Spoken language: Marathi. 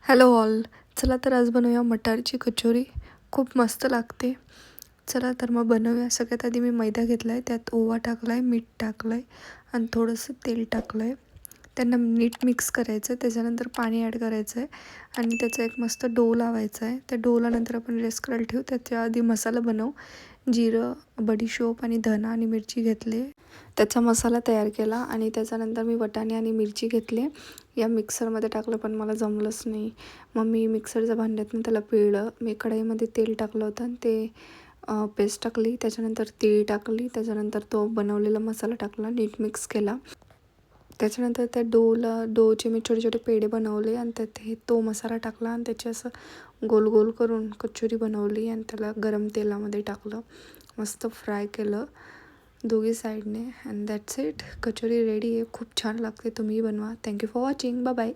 Hello all. चला तर आज बनवूया मटारची कचोरी. खूप मस्त लागते. चला तर मग बनवूया. सगळ्यात आधी मी मैदा घेतला आहे, त्यात ओवा टाकला आहे, मीठ टाकलं आहे आणि थोडंसं तेल टाकलं आहे. त्यांना नीट मिक्स करायचं आहे. त्याच्यानंतर पाणी ॲड करायचं आहे आणि त्याचा एक मस्त डो लावायचा आहे. त्या डोला नंतर आपण रेस्ट करायला ठेवू. त्याच्या आधी मसाला बनवू. जिरं, बडीशोप आणि धना आणि मिरची घेतले, त्याचा मसाला तयार केला आणि त्याच्यानंतर मी वाटाणे आणि मिरची घेतले. या मिक्सरमध्ये टाकलं पण मला जमलंच नाही. मग मी मिक्सरच्या भांड्यातून त्याला पिळलं. मी कढईमध्ये तेल टाकलं होतं आणि ते पेस्ट टाकली. त्याच्यानंतर तीळ टाकली. त्याच्यानंतर तो बनवलेला मसाला टाकला, नीट मिक्स केला. त्याच्यानंतर त्या डोचे मी छोटे छोटे पेढे बनवले आणि त्यात तो मसाला टाकला आणि त्याचे असं गोल गोल करून कचोरी बनवली आणि त्याला गरम तेलामध्ये टाकलं. मस्त फ्राय केलं दोघी साईडने and that's it. Kachori ready आहे. खूप छान लागते. तुम्ही बनवा. Thank you for watching. Bye bye.